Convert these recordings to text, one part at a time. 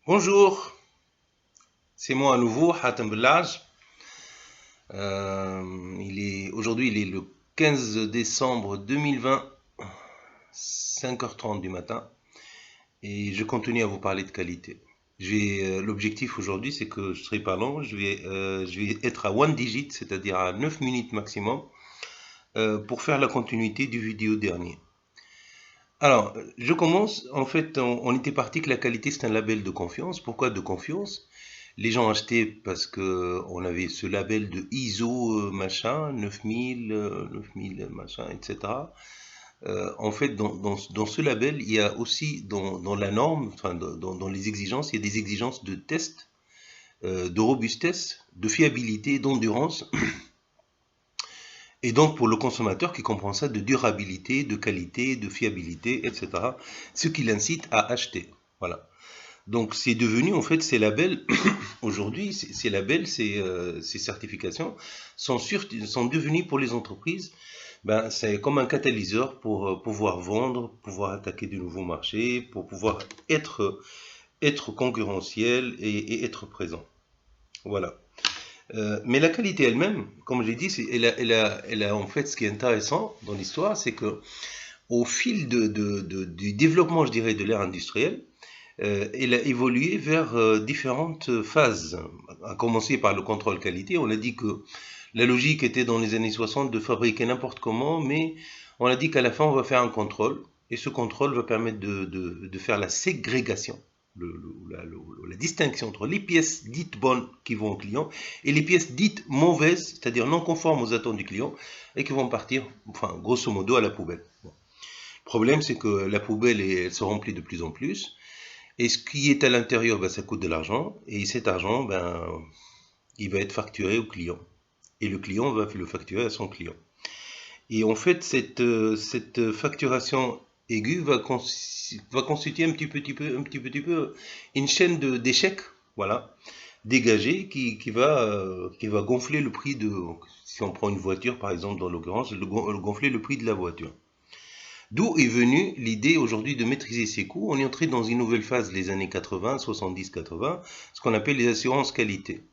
Bonjour, c'est moi à nouveau, Hatem Bellaj. Aujourd'hui, il est le 15 décembre 2020, 5h30 du matin, et je continue à vous parler de qualité. L'objectif aujourd'hui, c'est que je serai pas long, je vais être à one digit, c'est-à-dire à 9 minutes maximum, pour faire la continuité du vidéo dernier. Alors, je commence. En fait, on était parti que la qualité, c'est un label de confiance. Pourquoi de confiance? Les gens achetaient parce que on avait ce label de ISO machin, 9000, 9000 machin, etc. En fait, dans ce label, il y a aussi dans la norme, enfin dans les exigences, il y a des exigences de test, de robustesse, de fiabilité, d'endurance, et donc pour le consommateur qui comprend ça, de durabilité, de qualité, de fiabilité, etc. Ce qui l'incite à acheter. Voilà. Donc c'est devenu en fait ces labels aujourd'hui, ces labels, ces certifications sont devenus pour les entreprises, ben, c'est comme un catalyseur pour pouvoir vendre, pouvoir attaquer de nouveaux marchés, pour pouvoir être concurrentiel et être présent. Voilà. Mais la qualité elle-même, comme j'ai dit, elle a en fait ce qui est intéressant dans l'histoire, c'est que au fil du développement, je dirais, de l'ère industrielle, il a évolué vers différentes phases, à commencer par le contrôle qualité. On a dit que la logique était dans les années 60 de fabriquer n'importe comment, mais on a dit qu'à la fin, on va faire un contrôle, et ce contrôle va permettre de faire la ségrégation, la distinction entre les pièces dites bonnes qui vont au client et les pièces dites mauvaises, c'est-à-dire non conformes aux attentes du client, et qui vont partir, enfin, grosso modo, à la poubelle. Bon. Le problème, c'est que la poubelle, elle se remplit de plus en plus. Et ce qui est à l'intérieur, ben, ça coûte de l'argent. Et cet argent, ben, il va être facturé au client. Et le client va le facturer à son client. Et en fait, cette facturation aiguë va constituer un petit peu une chaîne d'échecs, voilà, dégagée qui va gonfler le prix de, si on prend une voiture par exemple dans l'occurrence, gonfler le prix de la voiture. D'où est venue l'idée aujourd'hui de maîtriser ses coûts. On est entré dans une nouvelle phase, les années 80, 70, 80, ce qu'on appelle les assurances qualité.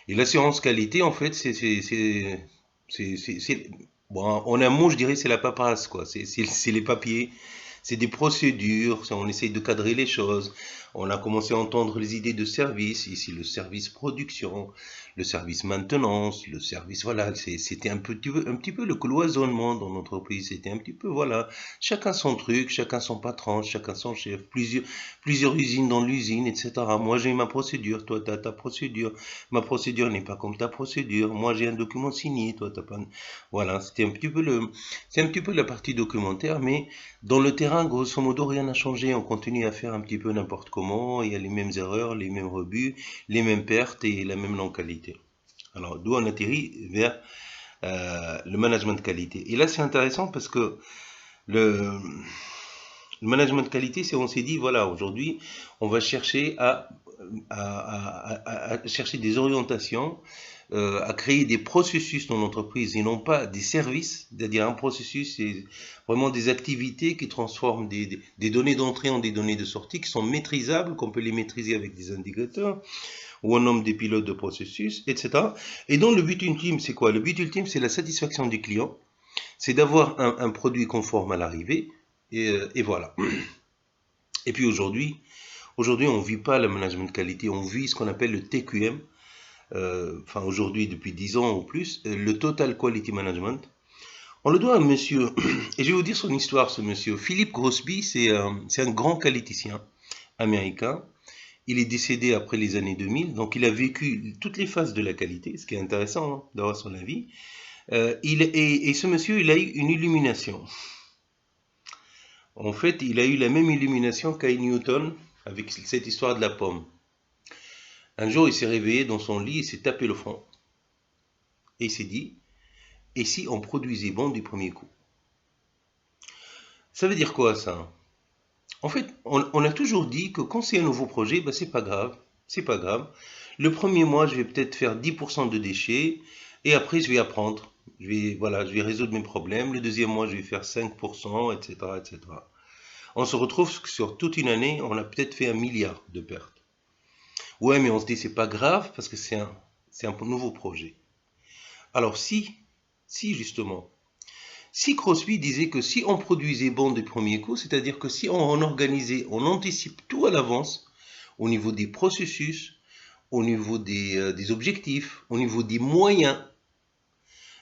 Et l'assurance qualité, en fait, bon, en un mot, je dirais, c'est la paperasse, quoi. C'est les papiers, c'est des procédures, on essaye de cadrer les choses. On a commencé à entendre les idées de service, ici le service production, le service maintenance, le service, voilà, c'était un petit peu le cloisonnement dans l'entreprise, c'était un petit peu, voilà, chacun son truc, chacun son patron, chacun son chef, plusieurs usines dans l'usine, etc. Moi j'ai ma procédure, toi tu as ta procédure, ma procédure n'est pas comme ta procédure, moi j'ai un document signé, toi t'as pas... Voilà, c'est un petit peu la partie documentaire, mais dans le terrain, grosso modo, rien n'a changé. On continue à faire un petit peu n'importe comment. Il y a les mêmes erreurs, les mêmes rebuts, les mêmes pertes et la même non-qualité. Alors, d'où on atterrit vers le management de qualité. Et là, c'est intéressant parce que le, le management de qualité, c'est on s'est dit, voilà, aujourd'hui, on va chercher à chercher des orientations, à créer des processus dans l'entreprise et non pas des services. C'est-à-dire un processus, c'est vraiment des activités qui transforment des données d'entrée en des données de sortie, qui sont maîtrisables, qu'on peut les maîtriser avec des indicateurs, où on nomme des pilotes de processus, etc. Et donc le but ultime, c'est quoi? Le but ultime, c'est la satisfaction du client, c'est d'avoir un produit conforme à l'arrivée, et voilà. Et puis aujourd'hui, on ne vit pas le management de qualité, on vit ce qu'on appelle le TQM, enfin aujourd'hui depuis 10 ans ou plus, le Total Quality Management. On le doit à un monsieur, et je vais vous dire son histoire, ce monsieur. Philippe Grosby, c'est un grand qualiticien américain. Il est décédé après les années 2000, donc il a vécu toutes les phases de la qualité, ce qui est intéressant hein, d'avoir son avis. Et ce monsieur, il a eu une illumination. En fait, il a eu la même illumination qu'I Newton avec cette histoire de la pomme. Un jour, il s'est réveillé dans son lit, il s'est tapé le front. Et il s'est dit, et si on produisait bon du premier coup? Ça veut dire quoi ça? En fait, on a toujours dit que quand c'est un nouveau projet, ben, c'est pas grave. C'est pas grave. Le premier mois, je vais peut-être faire 10% de déchets et après, je vais apprendre. Voilà, je vais résoudre mes problèmes. Le deuxième mois, je vais faire 5%, etc., etc. On se retrouve que sur toute une année, on a peut-être fait 1 milliard de pertes. Ouais, mais on se dit c'est pas grave parce que c'est un nouveau projet. Alors si justement, si Crosby disait que si on produisait bon des premiers coups, c'est-à-dire que si on organisait, on anticipe tout à l'avance, au niveau des processus, au niveau des objectifs, au niveau des moyens,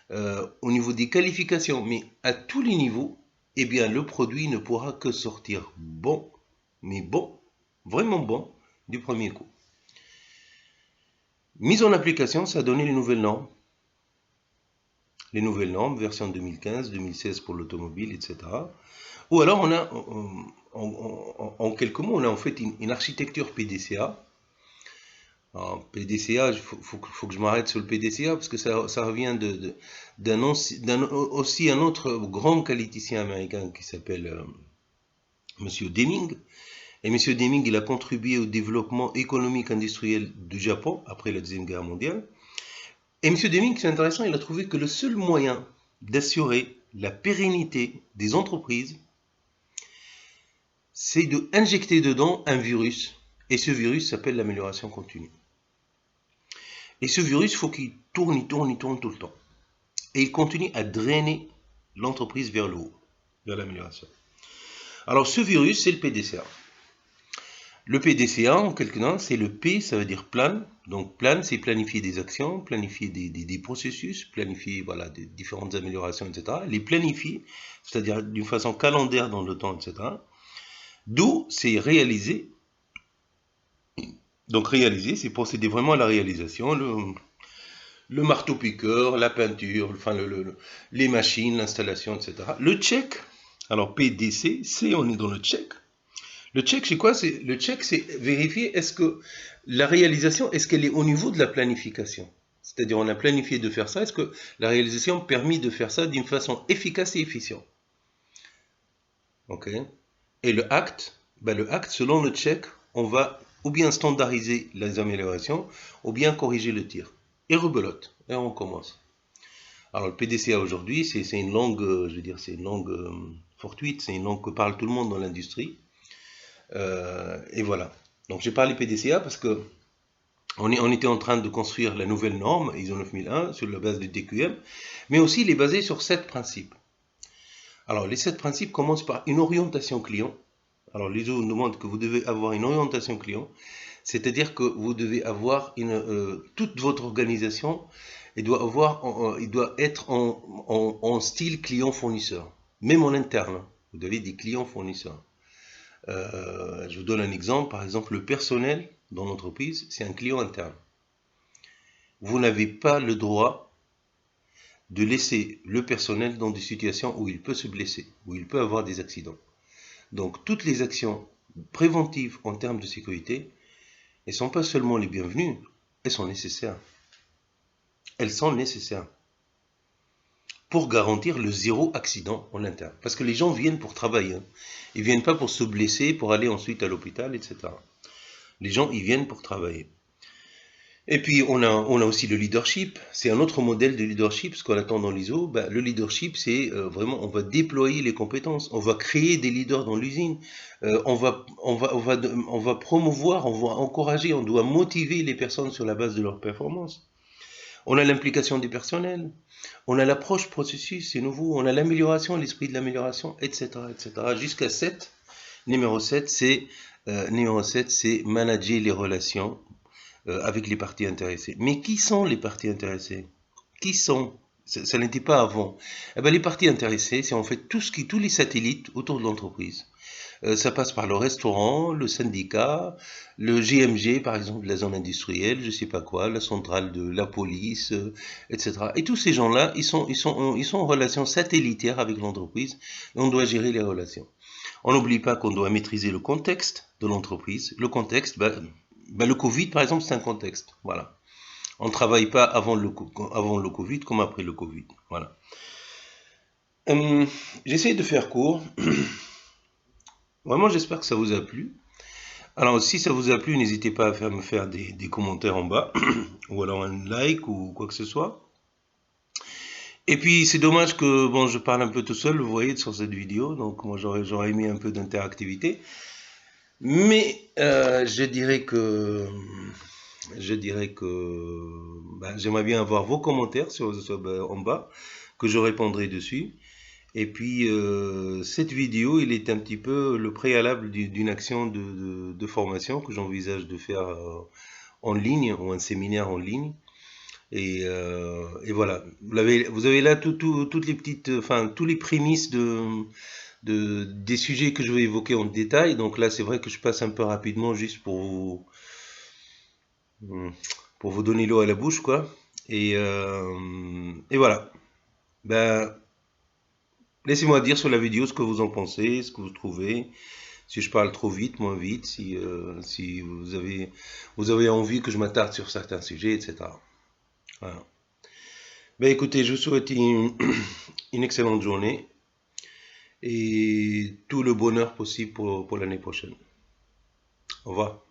au niveau des qualifications, mais à tous les niveaux, eh bien le produit ne pourra que sortir bon, mais bon, vraiment bon, du premier coup. Mise en application, ça a donné les nouvelles normes. Les nouvelles normes, version 2015, 2016 pour l'automobile, etc. Ou alors on a, en quelques mots, on a en fait une architecture PDCA. Alors, PDCA, il faut que je m'arrête sur le PDCA parce que ça revient d'un aussi un autre grand qualiticien américain qui s'appelle Monsieur Deming. Et Monsieur Deming, il a contribué au développement économique industriel du Japon après la Deuxième Guerre mondiale. Et M. Deming, c'est intéressant, il a trouvé que le seul moyen d'assurer la pérennité des entreprises, c'est d'injecter dedans un virus. Et ce virus s'appelle l'amélioration continue. Et ce virus, il faut qu'il tourne, il tourne, il tourne tout le temps. Et il continue à drainer l'entreprise vers le haut, vers l'amélioration. Alors ce virus, c'est le PDCA. Le PDCA, en quelque sorte, c'est le P, ça veut dire plan. Donc plan, c'est planifier des actions, planifier des processus, planifier voilà, des différentes améliorations, etc. Les planifier, c'est-à-dire d'une façon calendaire dans le temps, etc. D'où c'est réaliser. Donc réaliser, c'est procéder vraiment à la réalisation, le marteau-piqueur, la peinture, enfin les machines, l'installation, etc. Le check, alors PDC, C, on est dans le check. Le check, c'est quoi? Le check, c'est vérifier est-ce que la réalisation, est-ce qu'elle est au niveau de la planification? C'est-à-dire, on a planifié de faire ça, est-ce que la réalisation permet de faire ça d'une façon efficace et efficiente? Ok. Et le acte, selon le check, on va ou bien standardiser les améliorations, ou bien corriger le tir. Et rebelote. Et on commence. Alors, le PDCA aujourd'hui, c'est une langue, je veux dire, c'est une langue fortuite, c'est une langue que parle tout le monde dans l'industrie. Et voilà. Donc j'ai parlé PDCA parce que on était en train de construire la nouvelle norme ISO 9001 sur la base du DQM, mais aussi il est basé sur 7 principes. Alors les 7 principes commencent par une orientation client. Alors l'ISO nous demande que vous devez avoir une orientation client, c'est-à-dire que vous devez avoir toute votre organisation, il doit être en style client-fournisseur, même en interne. Vous avez des clients-fournisseurs. Je vous donne un exemple, par exemple le personnel dans l'entreprise, c'est un client interne. Vous n'avez pas le droit de laisser le personnel dans des situations où il peut se blesser, où il peut avoir des accidents. Donc toutes les actions préventives en termes de sécurité, elles ne sont pas seulement les bienvenues, elles sont nécessaires. Elles sont nécessaires pour garantir le zéro accident en interne. Parce que les gens viennent pour travailler. Ils ne viennent pas pour se blesser, pour aller ensuite à l'hôpital, etc. Les gens, ils viennent pour travailler. Et puis, on a aussi le leadership. C'est un autre modèle de leadership, ce qu'on attend dans l'ISO. Le leadership, c'est vraiment, on va déployer les compétences. On va créer des leaders dans l'usine. On va promouvoir, on va encourager, on doit motiver les personnes sur la base de leur performance. On a l'implication des personnels, on a l'approche processus, c'est nouveau, on a l'amélioration, l'esprit de l'amélioration, etc., etc. Jusqu'à 7. Numéro 7, c'est manager les relations avec les parties intéressées. Mais qui sont les parties intéressées? Qui sont? Ça n'était pas avant. Les parties intéressées, c'est en fait tous les satellites autour de l'entreprise. Ça passe par le restaurant, le syndicat, le GMG, par exemple, la zone industrielle, je sais pas quoi, la centrale de la police, etc. Et tous ces gens-là, ils sont en relation satellitaire avec l'entreprise et on doit gérer les relations. On n'oublie pas qu'on doit maîtriser le contexte de l'entreprise. Le contexte, le Covid, par exemple, c'est un contexte. Voilà. On ne travaille pas avant le Covid comme après le Covid. Voilà. J'essaie de faire court. Vraiment, j'espère que ça vous a plu. Alors, si ça vous a plu, n'hésitez pas à me faire des commentaires en bas, ou alors un like, ou quoi que ce soit. Et puis, c'est dommage que, bon, je parle un peu tout seul, vous voyez, sur cette vidéo, donc moi, j'aurais aimé un peu d'interactivité. Mais, je dirais que je dirais que j'aimerais bien avoir vos commentaires en bas, que je répondrai dessus. Et puis, cette vidéo, il est un petit peu le préalable d'une action de formation que j'envisage de faire en ligne, ou un séminaire en ligne. Et voilà, vous avez là toutes les petites, enfin, tous les prémices des sujets que je vais évoquer en détail. Donc là, c'est vrai que je passe un peu rapidement juste hmm, pour vous donner l'eau à la bouche, quoi. Et voilà. Ben, laissez-moi dire sur la vidéo ce que vous en pensez, ce que vous trouvez. Si je parle trop vite, moins vite, si vous avez envie que je m'attarde sur certains sujets, etc. Voilà. Ben écoutez, je vous souhaite une excellente journée et tout le bonheur possible pour l'année prochaine. Au revoir.